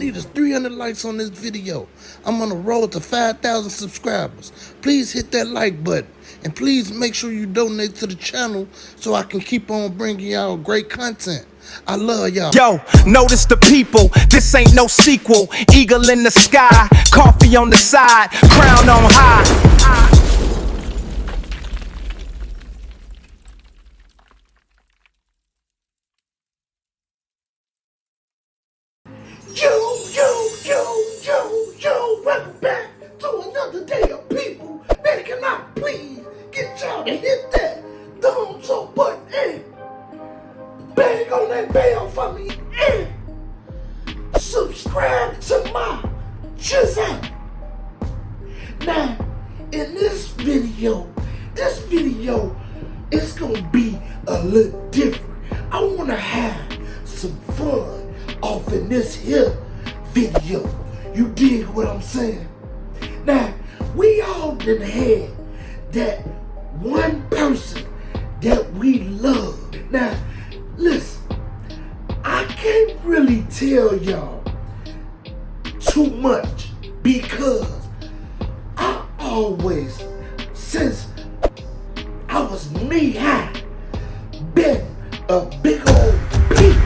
need is 300 likes on this video. I'm on the road to 5,000 subscribers. Please hit that like button. And please make sure you donate to the channel so I can keep on bringing y'all great content. I love y'all. Yo, notice the people, this ain't no sequel. Eagle in the sky, coffee on the side, crown on high. Yo, welcome back to another day of people. Man, can I please get y'all to hit that thumbs up button and bang on that bell for me and subscribe to my channel. Now, in this video is gonna be a little different. I wanna have some fun off in this here video. You dig what I'm saying? Now, we all done had that one person that we love. Now, listen, I can't really tell y'all too much because I always, since I was knee-high, been a big old pig.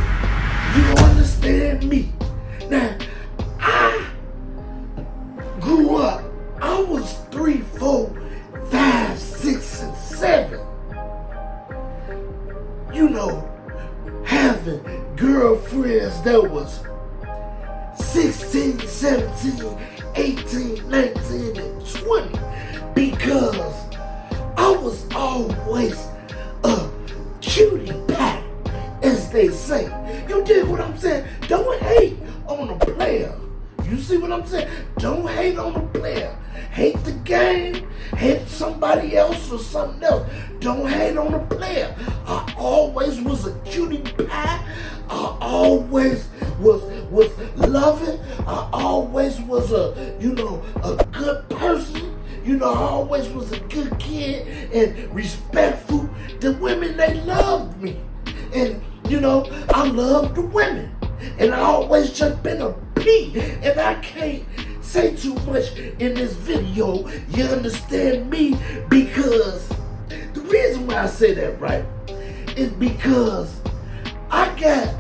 You understand me? Now, I grew up, I was 3, 4, 5, 6, and 7. You know, having girlfriends that was 16, 17, 18, 19, and 20 because I was always a cutie pie, as they say. You dig what I'm saying? Don't hate on a player. You see what I'm saying? Don't hate on a player. Hate the game, hate somebody else or something else. Don't hate on a player. I always was a cutie pie. I always was loving. I always was a good person. I always was a good kid and respectful. The women, they loved me. And, I loved the women. And I always just been a P. And I can't say too much in this video. You understand me? Because the reason why I say that, right, is because I got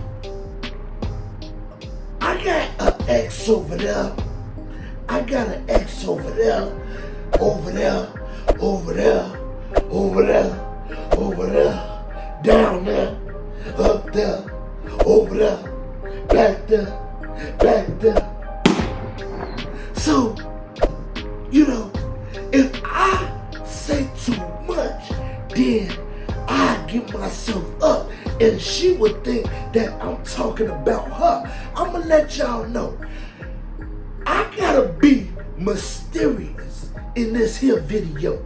an ex over there. I got an ex over there, over there, over there, over there, over there, down there, up there, over there, back there, back there. So, if I say too much, then I give myself up and she would think that I'm talking about her. I'm gonna let y'all know, I gotta be mysterious in this here video.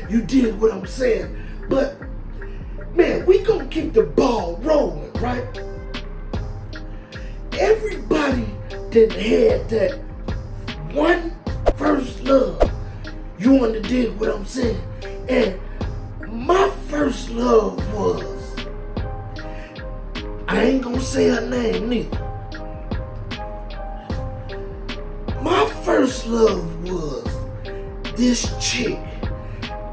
You dig what I'm saying? But, man, we gonna keep the ball rolling, right? Everybody that had that one first love. You understand what I'm saying? And my first love was, I ain't gonna say her name neither. My first love was this chick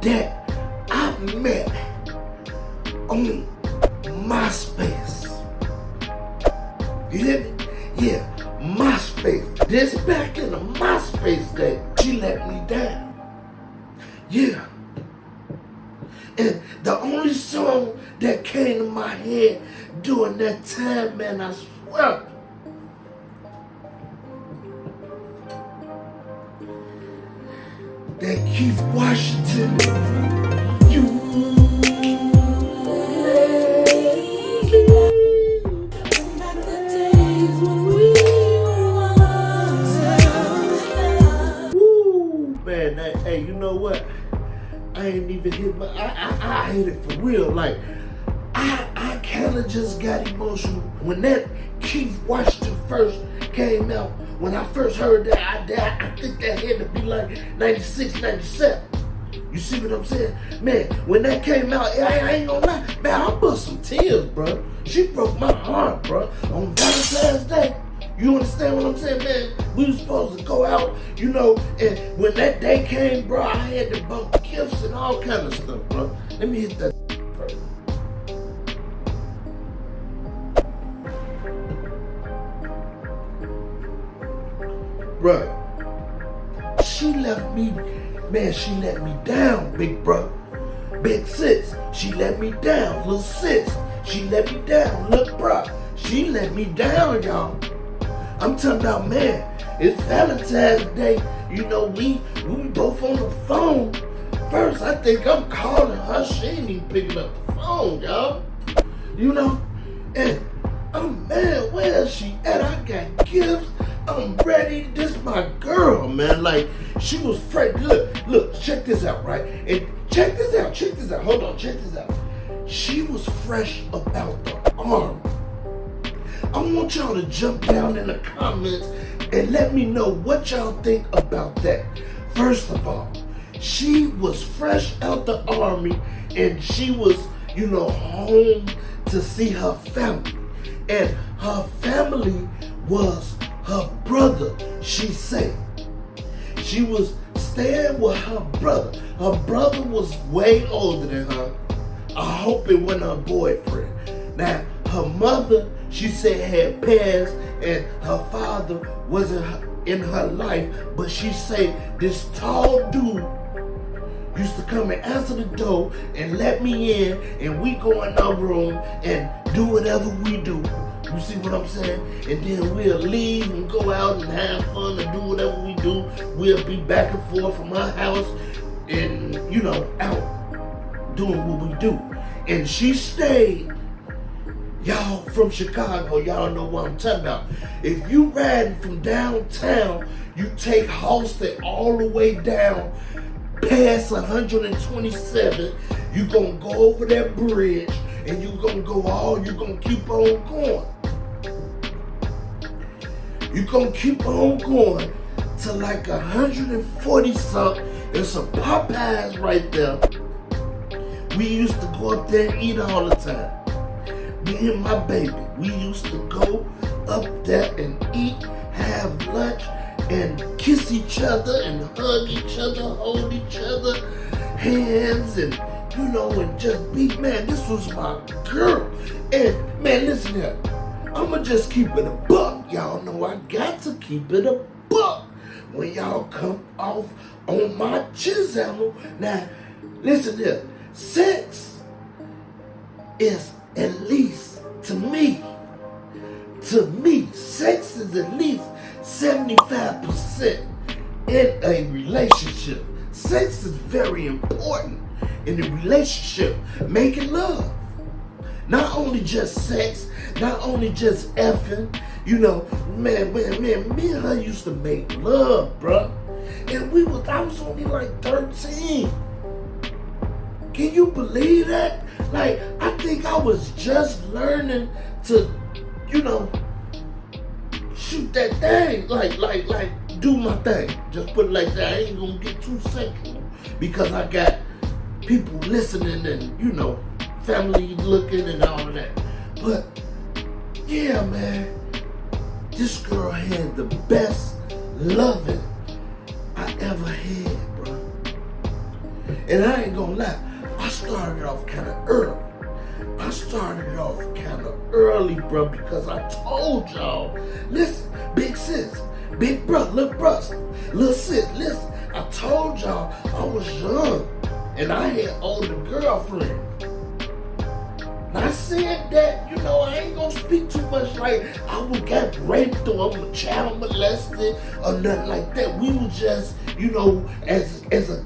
that I met on MySpace. You hear me? Yeah, MySpace. This back in the MySpace day. She let me down. Yeah. And the only song that came to my head during that time, man, I swear, that Keith Washington, you. Hey, you know what? I ain't even hit my, I hit it for real. Like, I kind of just got emotional when that Keith Washington first came out. When I first heard that, I think that had to be like 96, 97. You see what I'm saying? Man, when that came out, I ain't gonna lie, man, I bust some tears, bro. She broke my heart, bro. On Valentine's Day, You understand what I'm saying, man? We was supposed to go out, you know, and when that day came, bro, I had to buy gifts and all kind of stuff, bro. Let me hit that first. Bro, she let me down, big bro. Big sis, she let me down. Little sis, she let me down. Look, bro, she let me down, y'all. I'm talking about, man, it's Valentine's Day. You know, we both on the phone. First, I think I'm calling her. She ain't even picking up the phone, y'all. You know? And I'm mad, where is she at? I got gifts. I'm ready. This is my girl, man. Like, she was fresh. Look, check this out, right? And check this out. Hold on, check this out. She was fresh about the arm. I want y'all to jump down in the comments and let me know what y'all think about that. First of all, she was fresh out the army and she was, you know, home to see her family. And her family was her brother, she said. She was staying with her brother. Her brother was way older than her. I hope it wasn't her boyfriend. Now, her mother, she said, had passed and her father wasn't in her life, but she said this tall dude used to come and answer the door and let me in, and we go in our room and do whatever we do. You see what I'm saying? And then we'll leave and go out and have fun and do whatever we do. We'll be back and forth from our house and, you know, out doing what we do. And she stayed. Y'all from Chicago, y'all know what I'm talking about. If you riding from downtown, you take Halsted all the way down past 127, you gonna go over that bridge and you gonna keep on going. You gonna keep on going to like 140 something. There's some Popeyes right there. We used to go up there and eat all the time. Me and my baby, we used to go up there and eat, have lunch, and kiss each other and hug each other, hold each other, hands, and you know, and just be, man, this was my girl. And man, listen here, I'ma just keep it a buck. Y'all know I got to keep it a buck when y'all come off on my chisel. Now, listen here, sex is at least, to me, sex is at least 75% in a relationship. Sex is very important in a relationship. Making love. Not only just sex, not only just effing. You know, man, me and her used to make love, bruh. And I was only like 13. Can you believe that? Like, I think I was just learning to, you know, shoot that thing, like, do my thing. Just put it like that. I ain't gonna get too sexual because I got people listening and, you know, family looking and all of that. But, yeah, man, this girl had the best loving I ever had, bro. And I ain't gonna lie, I started off kind of early, bro, because I told y'all, listen, big sis, big brother, little sis, listen, I told y'all I was young and I had older girlfriends. Not saying that, you know, I ain't gonna speak too much like I would get raped or I'm a child molested or nothing like that. We were just, you know, as a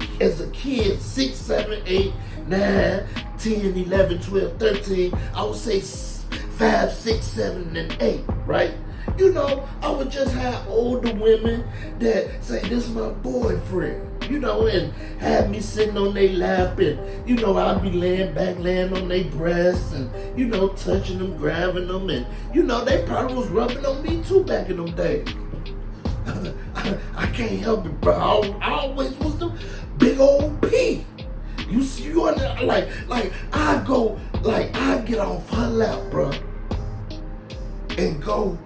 kid, 6, 7, 8, 9, 10, 11, 12, 13, I would say 5, 6, 7, and 8, right? You know, I would just have older women that say, this is my boyfriend, you know, and have me sitting on their lap and, you know, I'd be laying on their breasts and, you know, touching them, grabbing them, and, you know, they probably was rubbing on me too back in them days. I can't help it, bro. I always was the big old P. You see, you under, like, I get off her lap, bro, and go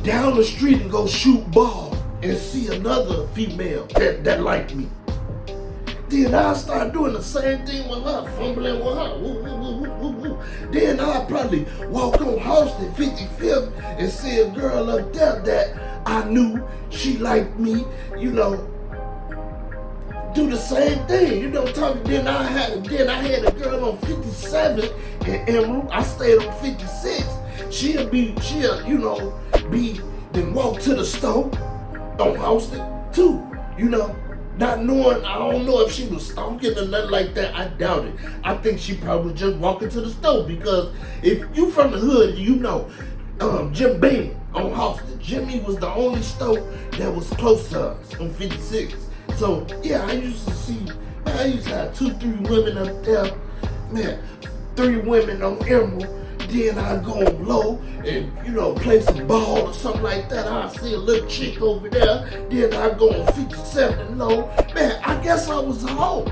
down the street and go shoot ball and see another female that like me. Then I start doing the same thing with her, fumbling with her. Woo, woo, woo, woo, woo, woo. Then I'll probably walk on Houston 55th and see a girl up there that I knew she liked me, you know, do the same thing, you know, talking. Then I had a girl on 57 in Emerald. I stayed on 56. She'll, you know, then walk to the store on Houston too, you know. Not knowing, I don't know if she was stalking or nothing like that. I doubt it. I think she probably just walking to the store, because if you from the hood, you know, Jim Beam on Houston. Jimmy was the only store that was close to us on 56. So yeah, I used to have 2-3 women up there, man, 3 women on Emerald. Then I go on low and, you know, play some ball or something like that. I see a little chick over there. Then I go on 57 and low. Man, I guess I was a hoe.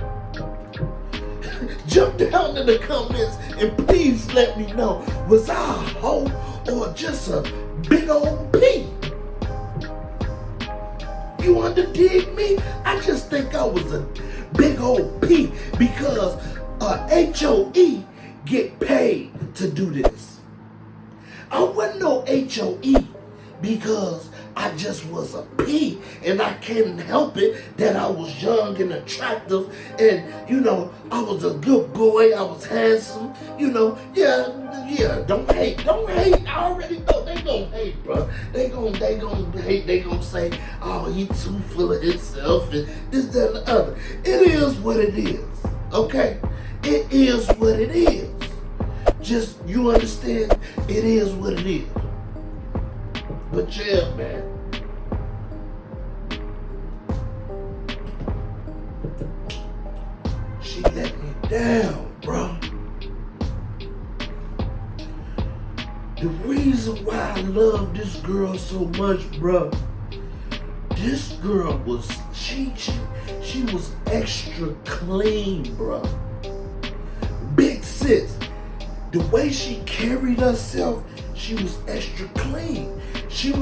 Jump down in the comments and please let me know, was I a hoe or just a big old P? You underdig me? I just think I was a big old P, because HOE get paid to do this. I wasn't no HOE because I just was a P, and I couldn't help it that I was young and attractive, and, you know, I was a good boy, I was handsome, you know. Yeah, don't hate. I already know they gon' hate, bro. They gon' hate. They gon' say, oh, he too full of himself and this, that, and the other. It is what it is, okay? It is what it is. Just, you understand, it is what it is. But yeah, man. She let me down, bro. The reason why I love this girl so much, bro, this girl was, she was extra clean, bro. Big sis. The way she carried herself, she was extra clean. She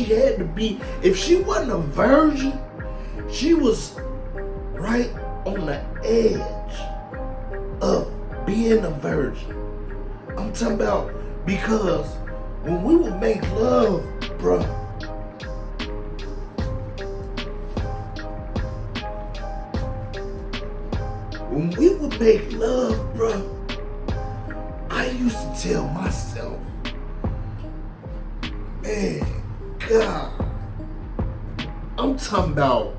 had to be, if she wasn't a virgin, she was right on the edge of being a virgin. I'm talking about, because when we would make love, bro, I used to tell myself, man, God, I'm talking about,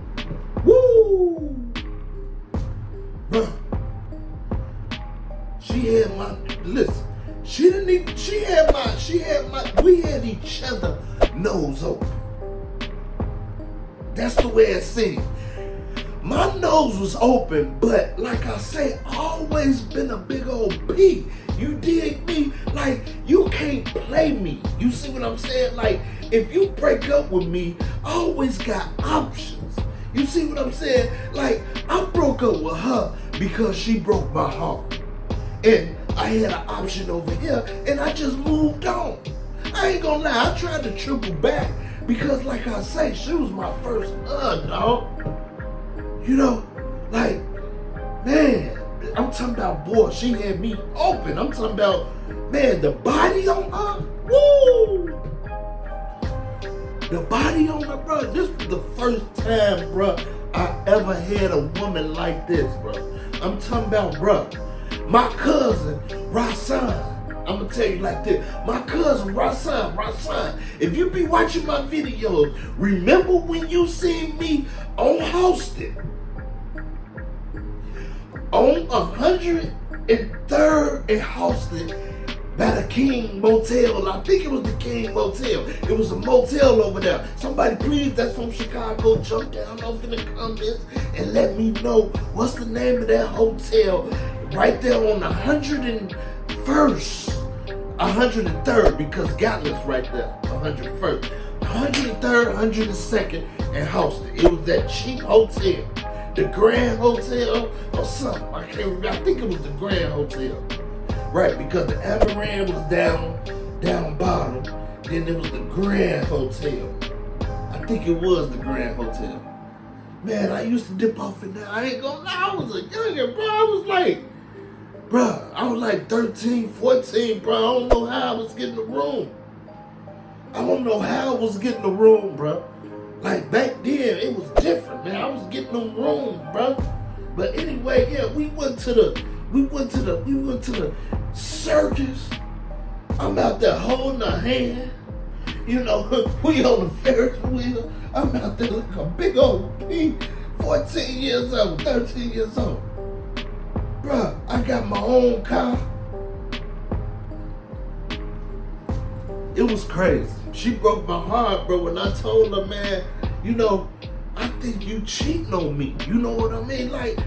woo, bro. She had my, listen, we had each other nose open. That's the way it seemed. My nose was open, but like I say, always been a big old P. You dig me? Like, you can't play me. You see what I'm saying? Like, if you break up with me, I always got options. You see what I'm saying? Like, I broke up with her because she broke my heart. And I had an option over here, and I just moved on. I ain't gonna lie, I tried to triple back because, like I say, she was my first dog. You know, like, man, I'm talking about, boy, she had me open. I'm talking about, man, the body on her, woo! The body on her, bro. This was the first time, bro, I ever had a woman like this, bro. I'm talking about, bro, my cousin, Rasan. I'm gonna tell you like this. My cousin, Rasan, if you be watching my videos, remember when you seen me on Houston? On 103rd in Houston by the King Motel. I think it was the King Motel. It was a motel over there. Somebody please, that's from Chicago, jump down off in the comments and let me know what's the name of that hotel right there on 103rd, because Gatlin's right there, 101st. 103rd, 102nd in Houston. It was that cheap hotel. The Grand Hotel or something. I can't remember. I think it was the Grand Hotel. Right, because the Amaran was down bottom. Then there was the Grand Hotel. I think it was the Grand Hotel. Man, I used to dip off in there. I ain't gonna lie, I was a youngin', bro. I was like 13, 14, bro. I don't know how I was getting the room. Bro. Like back then, it was different, man. I was getting them rooms, bro. But anyway, yeah, we went to the circus. I'm out there holding her hand. You know, we on the Ferris wheel. I'm out there like a big old P, 14 years old, 13 years old. Bruh, I got my own car. It was crazy. She broke my heart, bro, when I told her, man, you know, I think you cheating on me. You know what I mean? Like,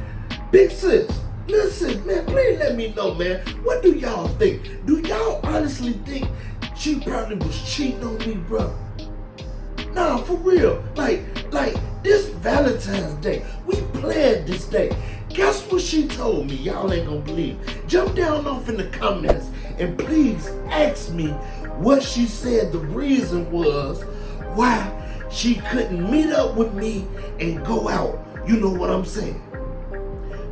big sis, listen, man, please let me know, man. What do y'all think? Do y'all honestly think she probably was cheating on me, bro? Nah, for real. Like this Valentine's Day, we planned this day. Guess what she told me? Y'all ain't gonna believe. Jump down off in the comments and please ask me what she said the reason was why she couldn't meet up with me and go out. You know what I'm saying?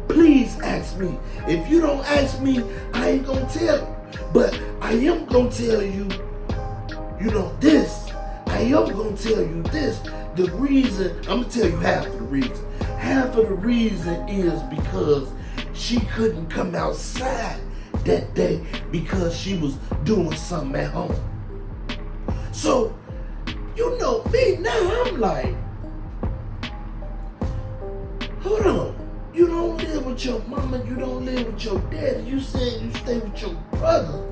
Please ask me. If you don't ask me, I ain't gonna tell you. But I am gonna tell you, you know, this. I am gonna tell you this. The reason, I'm gonna tell you half of the reason. Half of the reason is because she couldn't come outside that day because she was doing something at home. So, you know me now, I'm like, hold on. You don't live with your mama, you don't live with your daddy. You said you stay with your brother.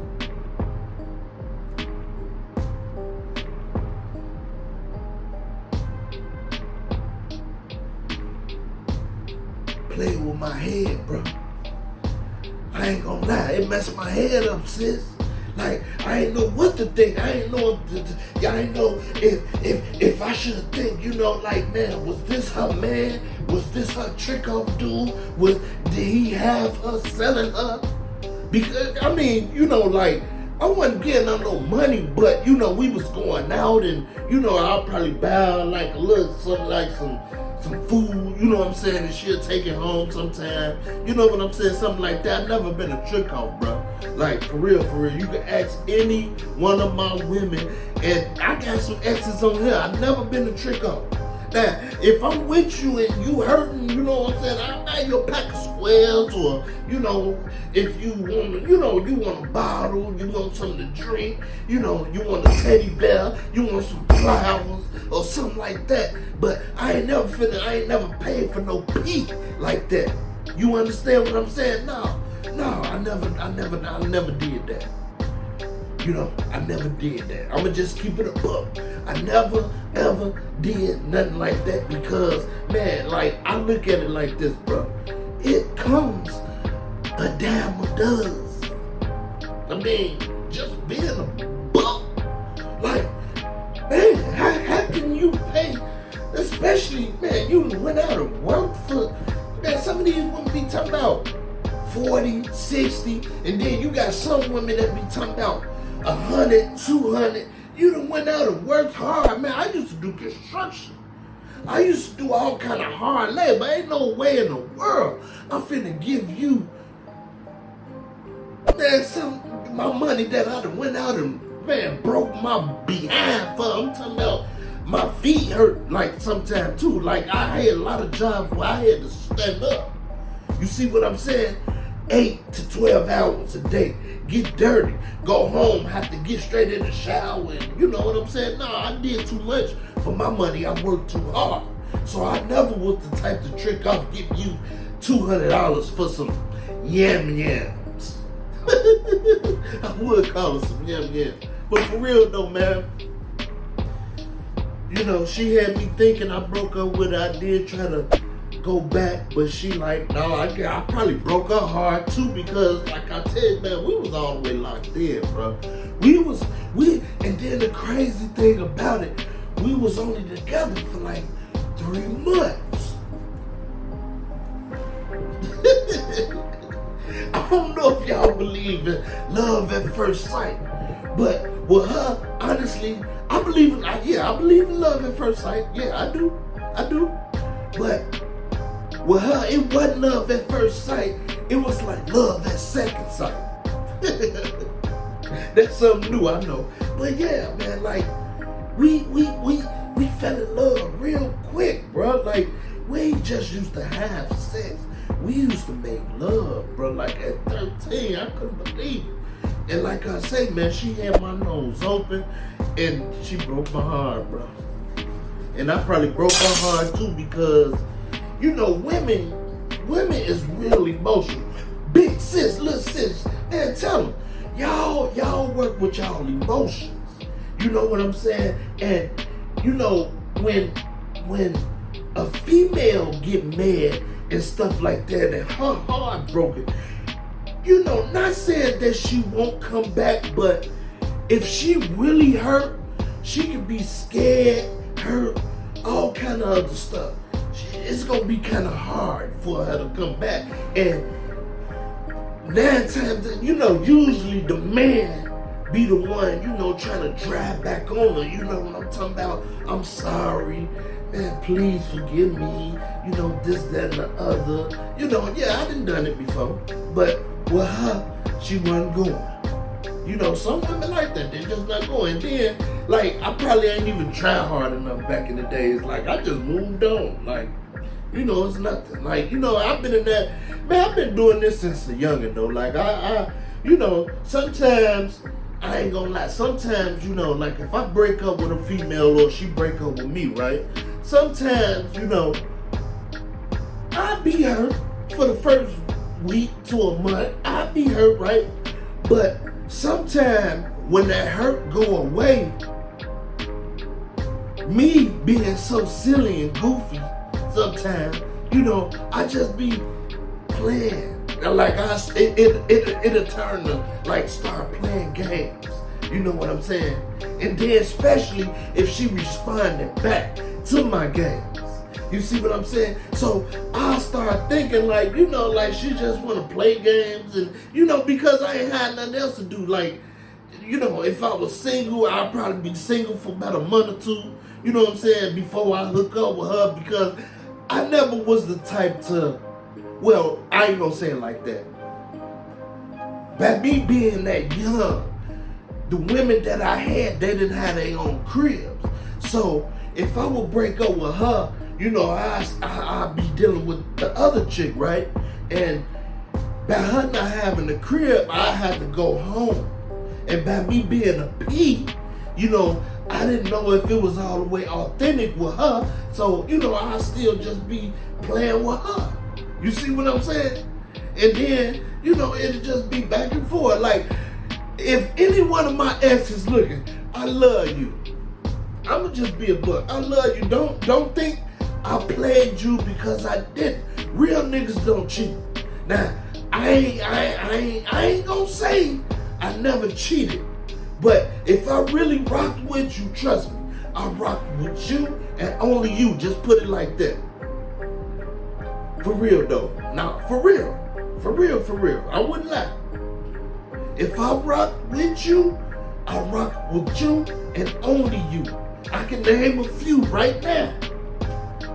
Played with my head, bro. I ain't gonna lie, it messed my head up, sis. Like, I ain't know what to think. I ain't know if I should think, you know, like, man, was this her man? Was this her trick off dude? Did he have her selling her? Because, I mean, you know, like, I wasn't getting her no money, but, you know, we was going out and, you know, I'll probably buy her like a little, something like some food, you know what I'm saying, and she'll take it home sometime. You know what I'm saying? Something like that. I've never been a trick off, bro. Like, for real. You can ask any one of my women, and I got some exes on here. I've never been a trick off. Now, if I'm with you and you hurting, you know what I'm saying, I'll buy you a pack of squares, or, you know, if you want, you know, you want a bottle, you want something to drink, you know, you want a teddy bear, you want some flowers, or something like that. But I ain't never paid for no pee like that. You understand what I'm saying? No, I never did that. You know, I never did that. I'ma just keep it a buck. I never, ever did nothing like that because, man, like, I look at it like this, bro. It comes a dime a dozen. I mean, just being a buck. Like, man, how can you pay, especially, man, you went out and worked for, man, some of these women be talking about 40, 60, and then you got some women that be talking about 100, 200. You done went out and worked hard, man. I used to do construction. I used to do all kind of hard labor. Ain't no way in the world I'm finna give you, man, my money that I done went out and, man, broke my behind for. I'm talking about my feet hurt, like, sometimes too. Like, I had a lot of jobs where I had to stand up. You see what I'm saying? 8 to 12 hours a day. Get dirty, go home, have to get straight in the shower, and you know what I'm saying? No, I did too much for my money. I worked too hard. So I never was the type to trick off, give you $200 for some yams. I would call it some yams. But for real though, man, you know, she had me thinking I broke up with her. I did try to go back, but she like, no, I probably broke her heart too, because like I tell you, man, we was all the way locked in, bro. And then the crazy thing about it, we was only together for like 3 months. I don't know if y'all believe in love at first sight, but with her, honestly, I believe in love at first sight. Yeah, I do. But with her, it wasn't love at first sight. It was like love at second sight. That's something new, I know. But yeah, man, like we fell in love real quick, bro. Like we ain't just used to have sex. We used to make love, bro. Like at 13, I couldn't believe it. And like I say, man, she had my nose open and she broke my heart, bro. And I probably broke her heart too because, you know, women is real emotional. Big sis, little sis, man, tell them, y'all work with y'all emotions. You know what I'm saying? And, you know, when a female get mad and stuff like that and her heart broken, you know, not saying that she won't come back, but if she really hurt, she could be scared, hurt, all kind of other stuff. It's gonna be kind of hard for her to come back. And 9 times, you know, usually the man be the one, you know, trying to drive back on her. You know what I'm talking about? I'm sorry, man, please forgive me. You know, this, that, and the other. You know, yeah, I done it before. But with her, she wasn't going. You know, some women like that, they're just not going. Then, like, I probably ain't even tried hard enough back in the days. Like, I just moved on. Like, you know, it's nothing. Like, you know, I've been in that, man, I've been doing this since a youngin' though. Like, I you know, sometimes, I ain't gonna lie, sometimes, you know, like, if I break up with a female or she break up with me, right? Sometimes, you know, I be hurt for the first week to a month. I be hurt, right? But sometimes when that hurt go away, me being so silly and goofy, sometimes, you know, I just be playing. Like it'll turn to like start playing games. You know what I'm saying? And then especially if she responded back to my games. You see what I'm saying? So I start thinking like, you know, like she just want to play games and, you know, because I ain't had nothing else to do. Like, you know, if I was single, I'd probably be single for about a month or two. You know what I'm saying? Before I hook up with her, because I never was the type to, well, I ain't gonna say it like that. By me being that young, the women that I had, they didn't have their own cribs. So if I would break up with her, you know, I'd be dealing with the other chick, right? And by her not having a crib, I had to go home. And by me being a P, you know, I didn't know if it was all the way authentic with her. So, you know, I still just be playing with her. You see what I'm saying? And then, you know, it'll just be back and forth. Like, if any one of my exes looking, I love you. I'ma just be a buck. I love you. Don't think I played you because I didn't. Real niggas don't cheat. Now, I ain't gonna say I never cheated. But if I really rocked with you, trust me, I rocked with you and only you. Just put it like that. For real though. Now, for real. I wouldn't lie. If I rock with you, I rock with you and only you. I can name a few right now.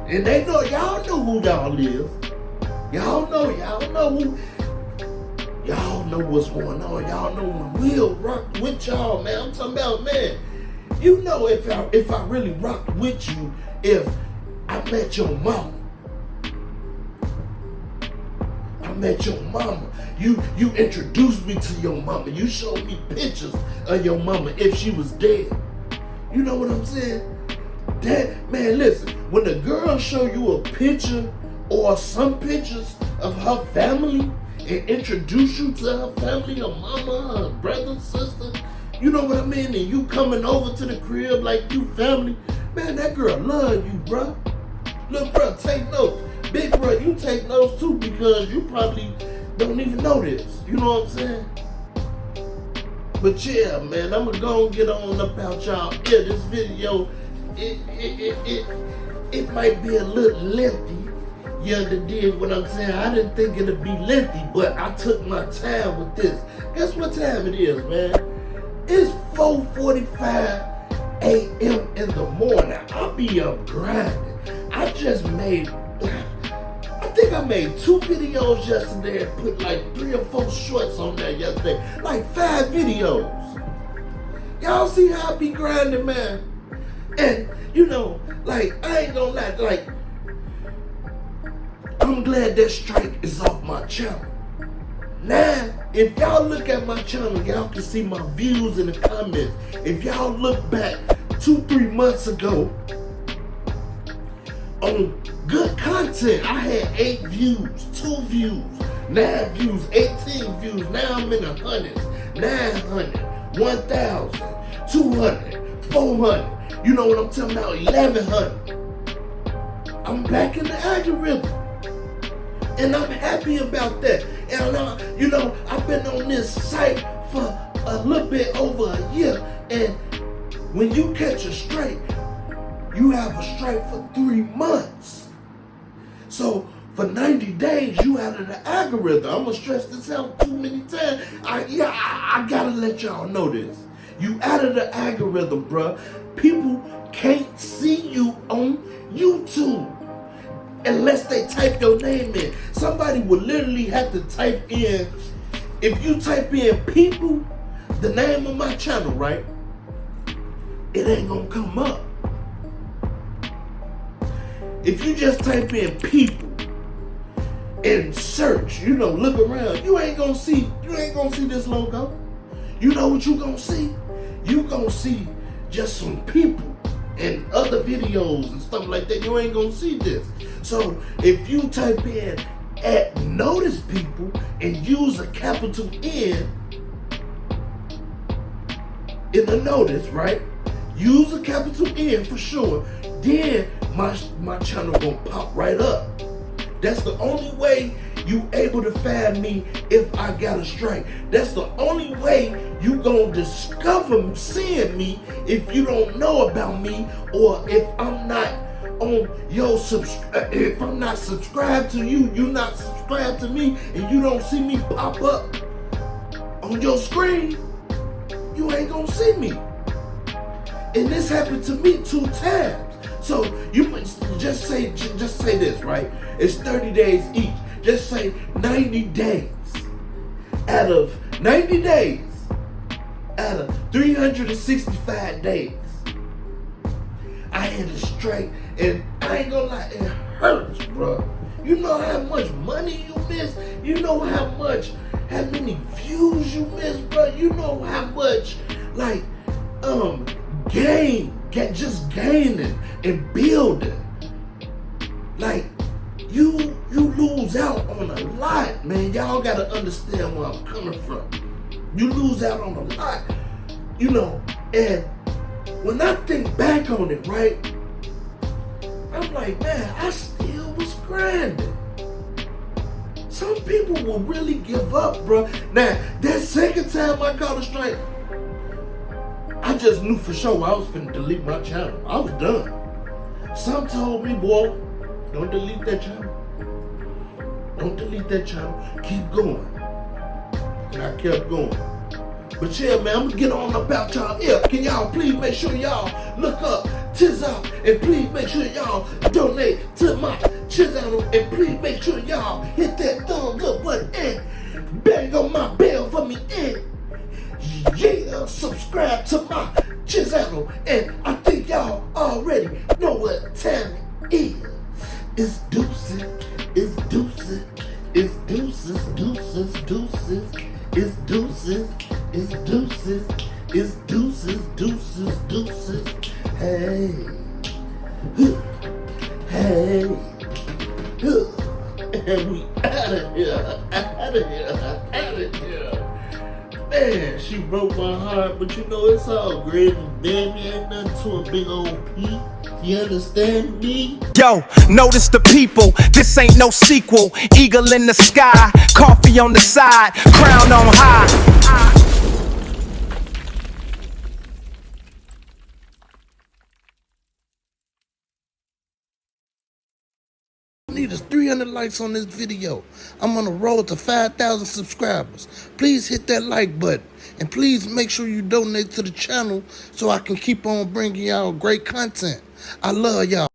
And they know, y'all know who y'all is. Y'all know what's going on. Y'all know when we'll rock with y'all, man. I'm talking about, man, you know if I really rocked with you, if I met your mama. You introduced me to your mama. You showed me pictures of your mama if she was dead. You know what I'm saying? That, man, listen, when the girl show you a picture or some pictures of her family and introduce you to her family, her mama, her brother, sister, you know what I mean? And you coming over to the crib like you family, man, that girl love you, bro. Look, bro, take notes. Big bro, you take notes too because you probably don't even know this. You know what I'm saying? But yeah, man, I'm gonna go and get on about y'all. Yeah, this video, it might be a little lengthy. You understand what I'm saying? I didn't think it'd be lengthy, but I took my time with this. Guess what time it is, man? It's 4:45 a.m. in the morning. I'll be up grinding. I think I made 2 videos yesterday and put like 3 or 4 shorts on there yesterday. Like 5 videos. Y'all see how I be grinding, man? And, you know, like, I ain't gonna lie, like, I'm glad that strike is off my channel. Now, if y'all look at my channel, y'all can see my views in the comments. If y'all look back 2-3 months ago on good content, I had 8 views, 2 views, 9 views, 18 views. Now I'm in the hundreds, 900, 1,000, 200, 400. You know what I'm talking about? 1,100. I'm back in the algorithm. And I'm happy about that. And you know, I've been on this site for a little bit over a year. And when you catch a strike, you have a strike for 3 months. So for 90 days, you out of the algorithm. I'm gonna stress this out too many times. I gotta let y'all know this. You out of the algorithm, bruh. People can't see you on YouTube unless they type your name in. Somebody would literally have to type in, if you type in people, the name of my channel, right? It ain't gonna come up. If you just type in people and search, you know, look around, you ain't gonna see this logo. You know what you gonna see? You gonna see just some people and other videos and stuff like that. You ain't gonna see this. So if you type in @notice people and use a capital N in the notice, right? Use a capital N for sure. Then my channel gonna pop right up. That's the only way you able to find me if I got a strike. That's the only way you gonna discover seeing me if you don't know about me, or if I'm not on your if I'm not subscribed to you, you not subscribed to me, and you don't see me pop up on your screen, you ain't gonna see me. And this happened to me 2 times. So you just say this, right? It's 30 days each. Just say 90 days. Out of 90 days, out of 365 days, I had a strike, and I ain't gonna lie, it hurts, bro. You know how much money you miss? You know how many views you miss, bro? You know how much, like, just gaining and building. Like, you lose out on a lot, man. Y'all gotta understand where I'm coming from. You lose out on a lot, you know. And when I think back on it, right, I'm like, man, I still was grinding. Some people will really give up, bro. Now, that second time I caught a strike, I just knew for sure I was finna delete my channel. I was done. Some told me, boy, don't delete that channel. Don't delete that channel. Keep going. And I kept going. But yeah, man, I'm gonna get on about y'all here. Can y'all please make sure y'all look up Chizal, and please make sure y'all donate to my Chizal, and please make sure y'all hit that thumbs up button and bang on my bell for me, and yeah, subscribe to my Chizal. And I think y'all already know what time it is. It's deuces, it's deuces, it's deuces, deuces, deuces, it's deuces, it's deuces, it's deuces, deuces, deuces. Hey, hey, and we out of here, out of here, out of here. Man, she broke my heart, but you know it's all great. Baby, ain't nothing to a big old P. You understand me? Yo, notice the people, this ain't no sequel. Eagle in the sky, coffee on the side, crown on high. Need get us 300 likes on this video, I'm on the road to 5,000 subscribers. Please hit that like button. And please make sure you donate to the channel so I can keep on bringing y'all great content. I love y'all.